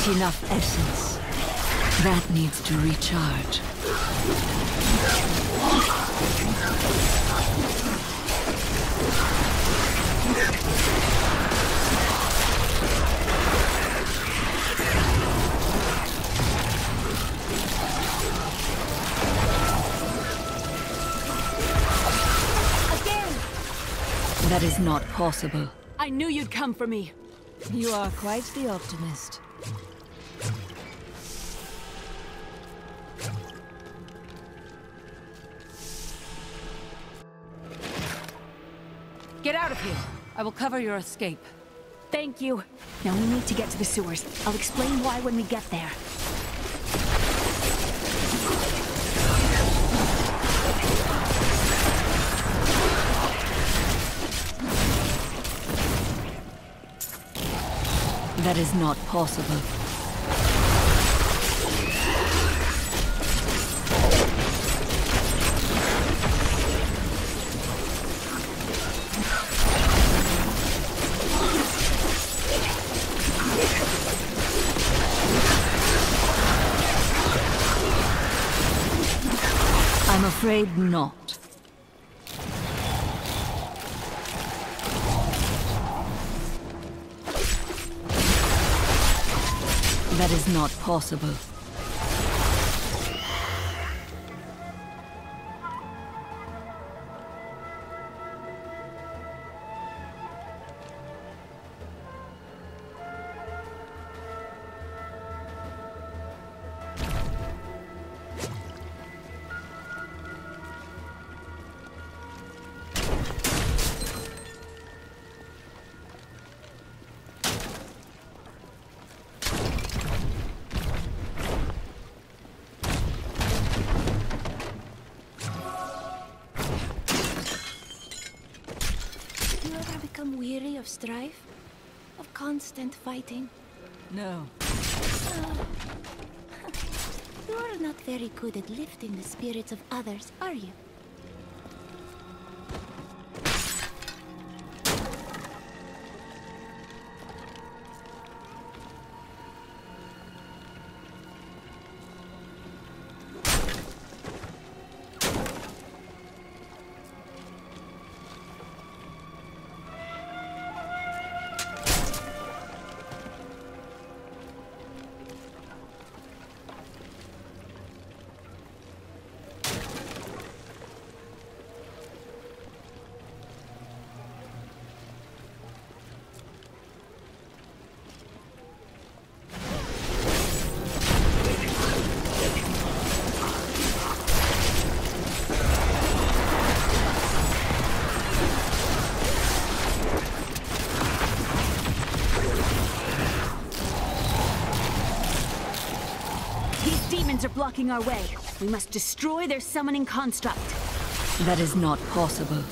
Not enough essence. That needs to recharge. Again! That is not possible. I knew you'd come for me. You are quite the optimist. Get out of here. I will cover your escape. Thank you. Now we need to get to the sewers. I'll explain why when we get there. That is not possible. I'm afraid not. That is not possible. Weary of strife? Of constant fighting? No. You're not very good at lifting the spirits of others, are you? Are blocking our way. We must destroy their summoning construct. That is not possible.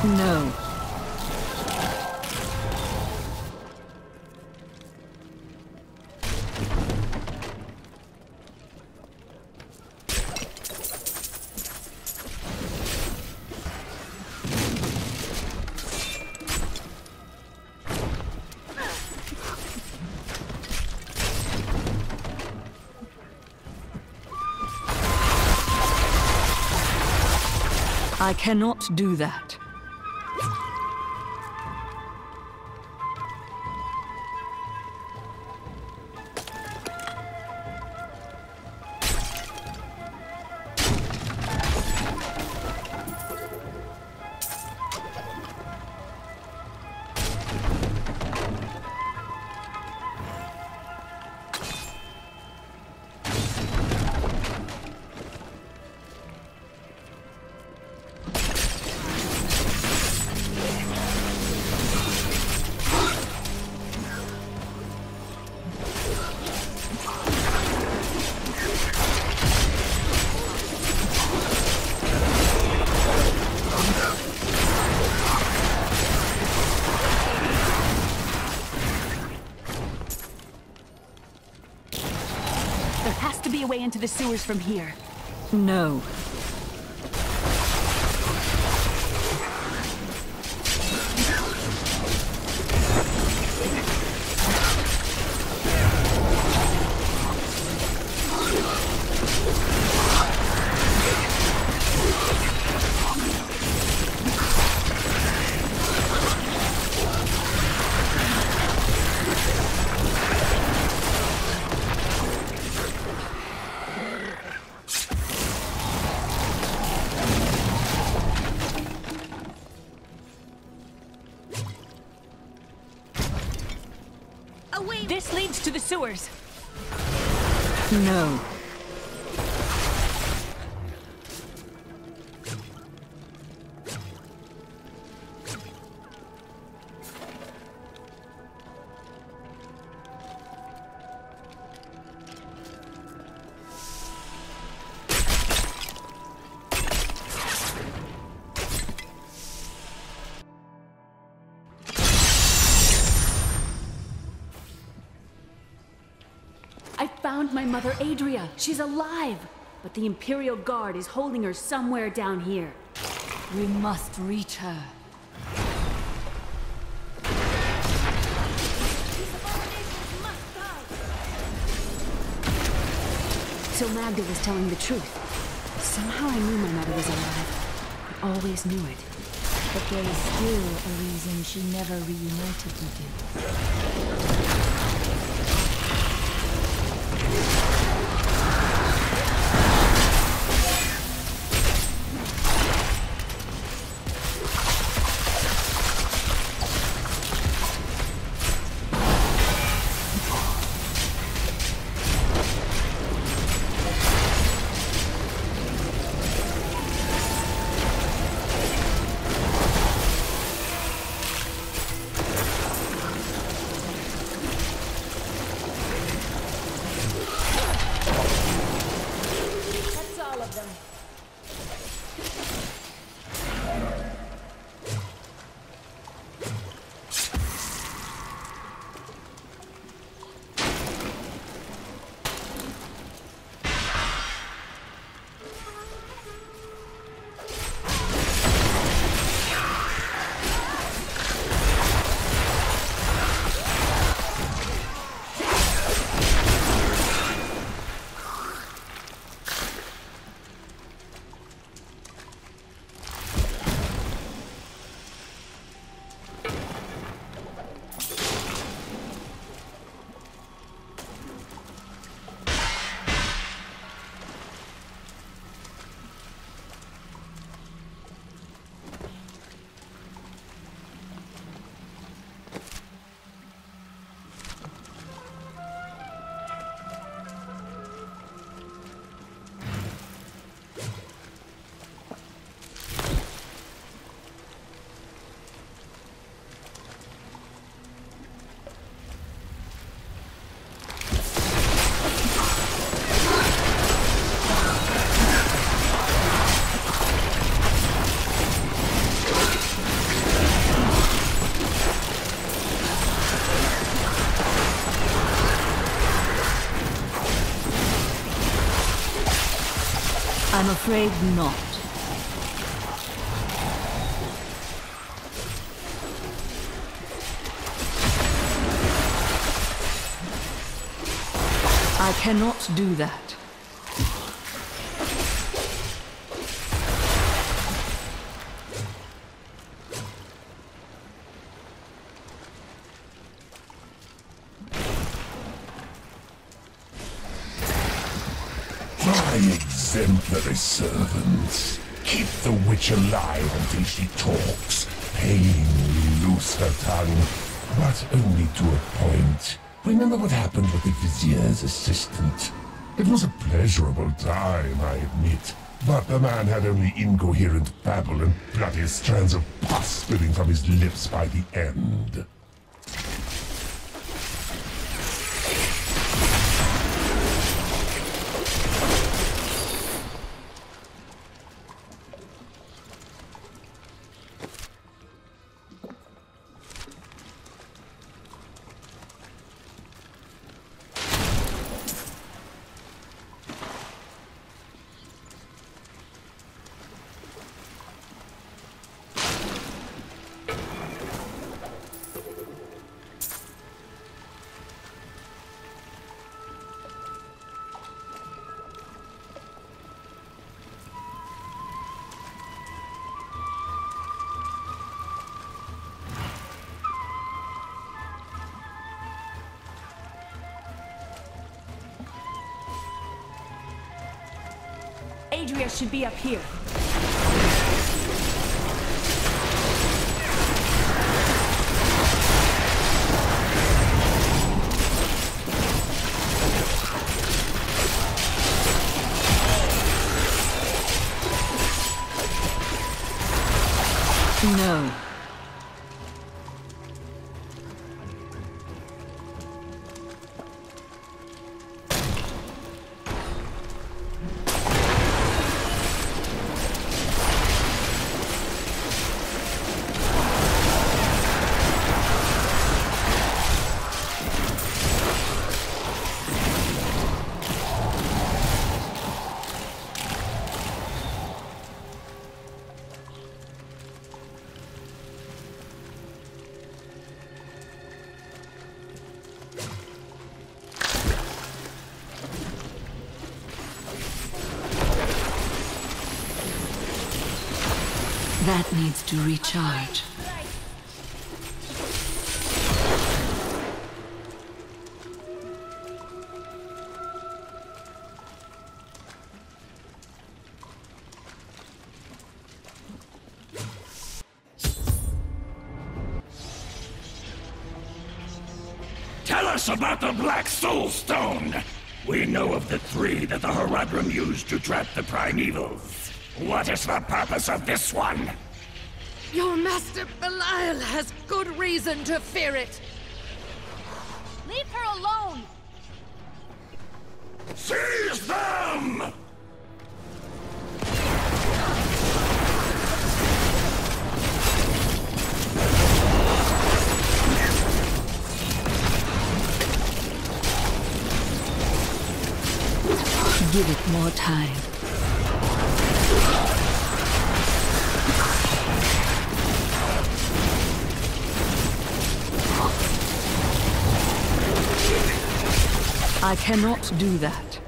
No. I cannot do that. has to be a way into the sewers from here. No. This leads to the sewers. No. I found my mother Adria. She's alive. But the Imperial Guard is holding her somewhere down here. We must reach her. So Magda was telling the truth. Somehow I knew my mother was alive. I always knew it. But there is still a reason she never reunited with you. I'm afraid not. I cannot do that. Exemplary servants. Keep the witch alive until she talks. Pain will loose her tongue, but only to a point. Remember what happened with the Vizier's assistant? It was a pleasurable time, I admit. But the man had only incoherent babble and bloody strands of pus spilling from his lips by the end. Adria should be up here. No. That needs to recharge. Tell us about the Black Soul Stone! We know of the three that the Horadrim used to trap the Primevals. What is the purpose of this one? Your master Belial has good reason to fear it. Leave her alone! Seize them! Give it more time. I cannot do that.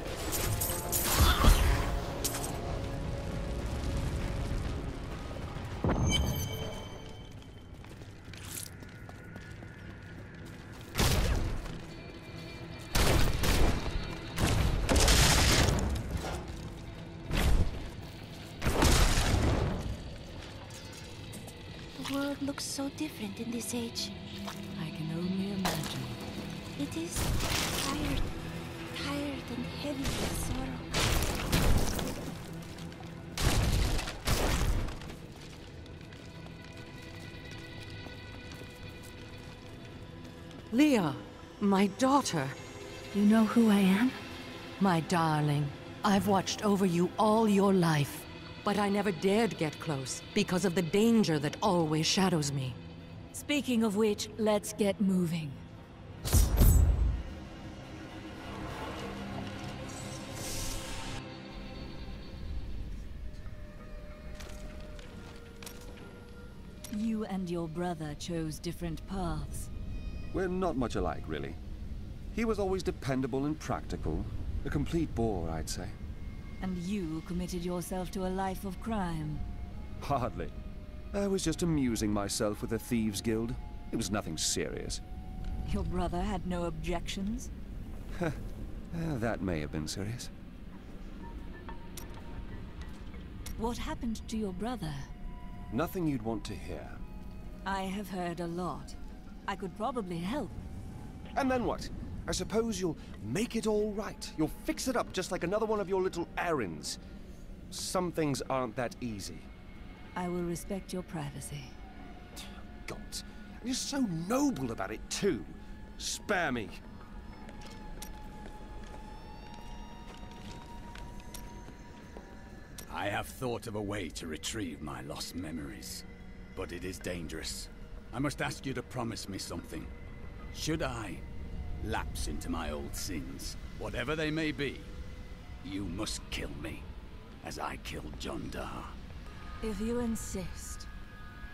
The world looks so different in this age. I can only imagine. It is tired and heavy with sorrow. Leah, my daughter. You know who I am? My darling, I've watched over you all your life. But I never dared get close because of the danger that always shadows me. Speaking of which, let's get moving. You and your brother chose different paths. We're not much alike, really. He was always dependable and practical. A complete bore, I'd say. And you committed yourself to a life of crime. Hardly. I was just amusing myself with the Thieves' Guild. It was nothing serious. Your brother had no objections? That may have been serious. What happened to your brother? Nothing you'd want to hear. I have heard a lot. I could probably help. And then what? I suppose you'll make it all right. You'll fix it up just like another one of your little errands. Some things aren't that easy. I will respect your privacy. God, and you're so noble about it too. Spare me. I have thought of a way to retrieve my lost memories, but it is dangerous. I must ask you to promise me something. Should I lapse into my old sins, whatever they may be, you must kill me, as I killed Jondar. If you insist.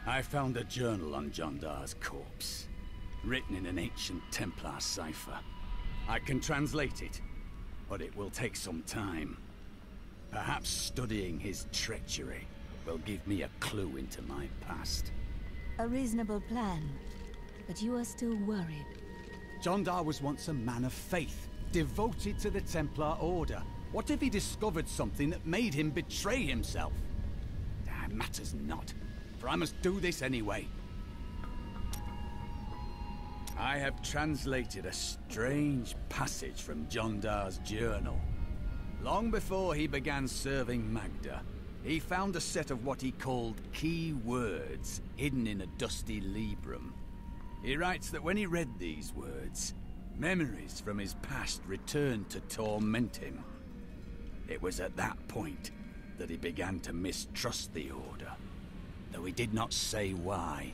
I found a journal on Jondar's corpse, written in an ancient Templar cipher. I can translate it, but it will take some time. Perhaps studying his treachery will give me a clue into my past. A reasonable plan, but you are still worried. Jondar was once a man of faith, devoted to the Templar Order. What if he discovered something that made him betray himself? It matters not, for I must do this anyway. I have translated a strange passage from Jondar's journal. Long before he began serving Magda, he found a set of what he called key words hidden in a dusty librum. He writes that when he read these words, memories from his past returned to torment him. It was at that point that he began to mistrust the Order, though he did not say why.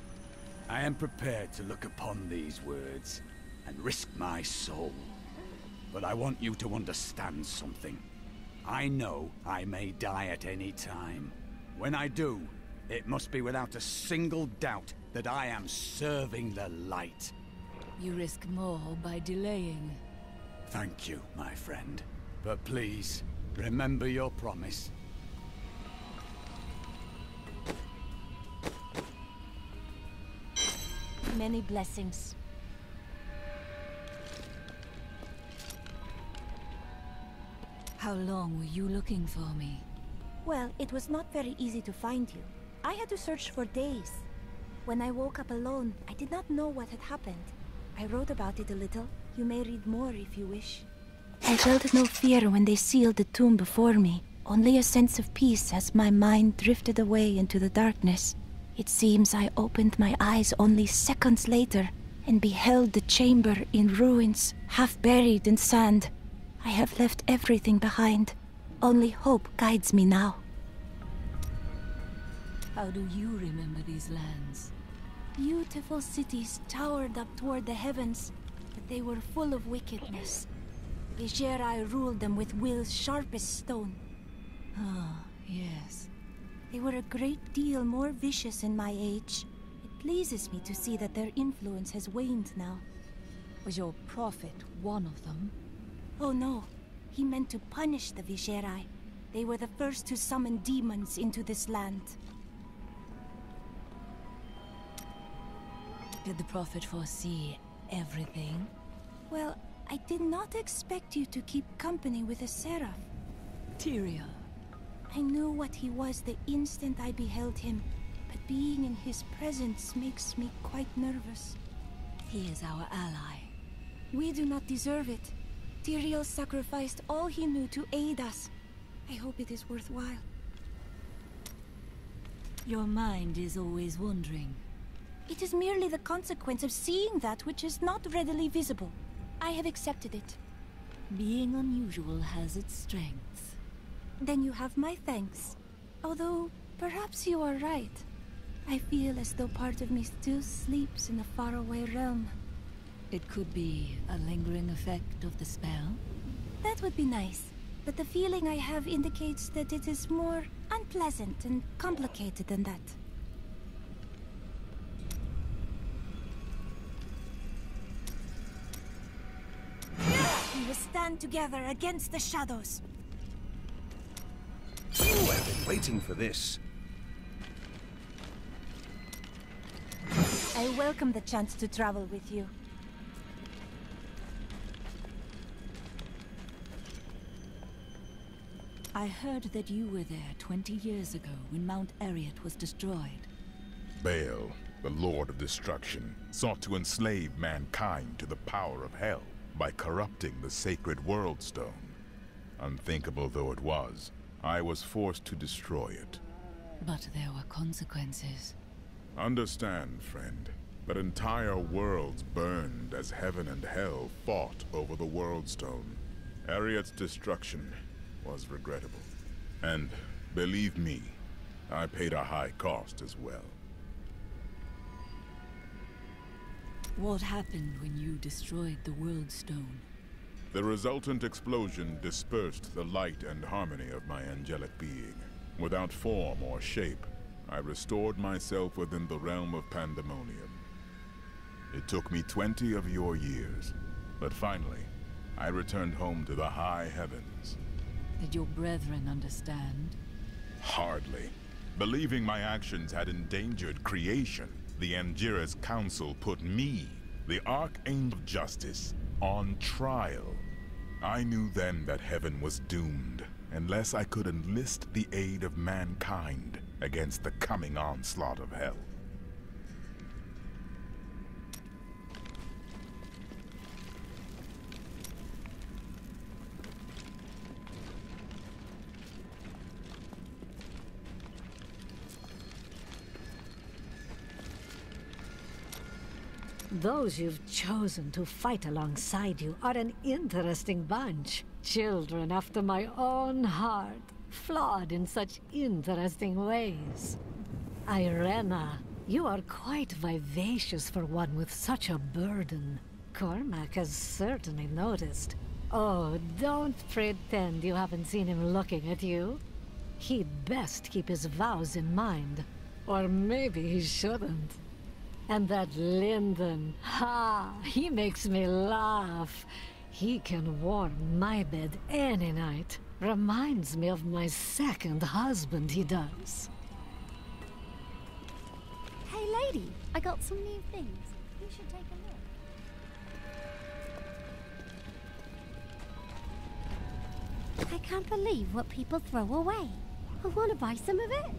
I am prepared to look upon these words and risk my soul. But I want you to understand something. I know I may die at any time. When I do, it must be without a single doubt that I am serving the light. You risk more by delaying. Thank you, my friend. But please, remember your promise. Many blessings. How long were you looking for me? Well, it was not very easy to find you. I had to search for days. When I woke up alone, I did not know what had happened. I wrote about it a little. You may read more if you wish. I felt no fear when they sealed the tomb before me, only a sense of peace as my mind drifted away into the darkness. It seems I opened my eyes only seconds later and beheld the chamber in ruins, half buried in sand. I have left everything behind. Only hope guides me now. How do you remember these lands? Beautiful cities towered up toward the heavens, but they were full of wickedness. Vigerai ruled them with will's sharpest stone. Ah, yes. They were a great deal more vicious in my age. It pleases me to see that their influence has waned now. Was your prophet one of them? Oh no, he meant to punish the Vigerai. They were the first to summon demons into this land. Did the prophet foresee everything? Well, I did not expect you to keep company with a seraph. Tyrael. I knew what he was the instant I beheld him, but being in his presence makes me quite nervous. He is our ally. We do not deserve it. Tyrael sacrificed all he knew to aid us. I hope it is worthwhile. Your mind is always wandering. It is merely the consequence of seeing that which is not readily visible. I have accepted it. Being unusual has its strengths. Then you have my thanks. Although, perhaps you are right. I feel as though part of me still sleeps in a faraway realm. It could be a lingering effect of the spell. That would be nice, but the feeling I have indicates that it is more unpleasant and complicated than that. We will stand together against the shadows. Oh, I've been waiting for this. I welcome the chance to travel with you. I heard that you were there 20 years ago when Mount Arreat was destroyed. Baal, the Lord of Destruction, sought to enslave mankind to the power of hell by corrupting the sacred World Stone. Unthinkable though it was, I was forced to destroy it. But there were consequences. Understand, friend, that entire worlds burned as heaven and hell fought over the World Stone. Arreat's destruction was regrettable. And, believe me, I paid a high cost as well. What happened when you destroyed the World Stone? The resultant explosion dispersed the light and harmony of my angelic being. Without form or shape, I restored myself within the realm of pandemonium. It took me 20 of your years, but finally, I returned home to the high heavens. Did your brethren understand? Hardly. Believing my actions had endangered creation, the Angira's council put me, the Archangel of Justice, on trial. I knew then that heaven was doomed, unless I could enlist the aid of mankind against the coming onslaught of hell. Those you've chosen to fight alongside you are an interesting bunch. Children after my own heart, flawed in such interesting ways. Irena, you are quite vivacious for one with such a burden. Cormac has certainly noticed. Oh, don't pretend you haven't seen him looking at you. He'd best keep his vows in mind. Or maybe he shouldn't. And that Lyndon, he makes me laugh. He can warm my bed any night. Reminds me of my second husband, he does. Hey lady, I got some new things. You should take a look. I can't believe what people throw away. I want to buy some of it.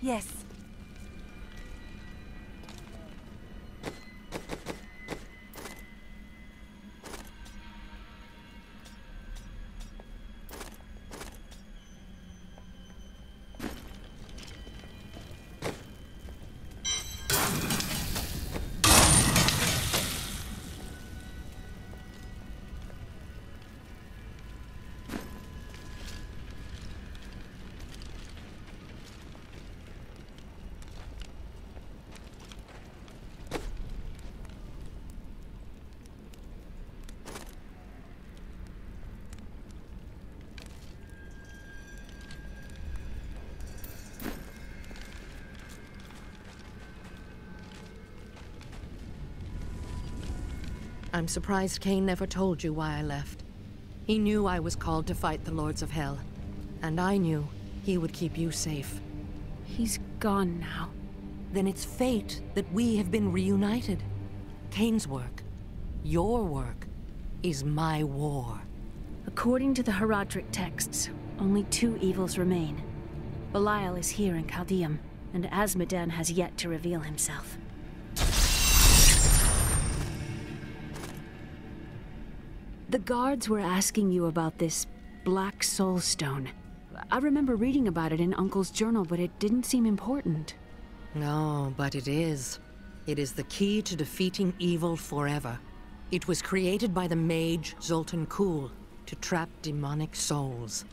Yes. I'm surprised Cain never told you why I left. He knew I was called to fight the Lords of Hell, and I knew he would keep you safe. He's gone now. Then it's fate that we have been reunited. Cain's work, your work, is my war. According to the Herodric texts, only two evils remain. Belial is here in Chaldeum, and Azmodan has yet to reveal himself. The guards were asking you about this Black Soul Stone. I remember reading about it in Uncle's journal, but it didn't seem important. No, but it is. It is the key to defeating evil forever. It was created by the mage Zoltan Kuhl to trap demonic souls.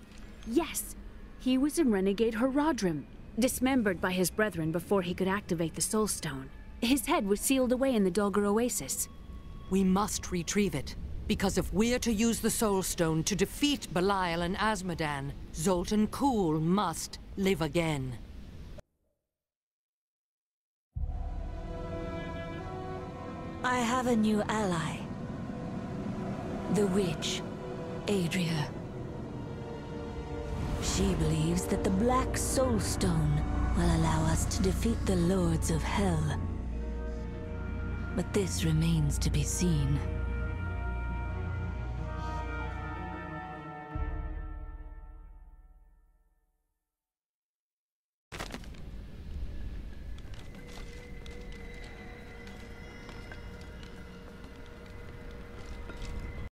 Yes! He was a renegade Haradrim, dismembered by his brethren before he could activate the Soul Stone. His head was sealed away in the Dulgar Oasis. We must retrieve it, because if we're to use the Soul Stone to defeat Belial and Azmodan, Zoltan Kuhl must live again. I have a new ally. The witch, Adria. She believes that the Black Soul Stone will allow us to defeat the Lords of Hell. But this remains to be seen.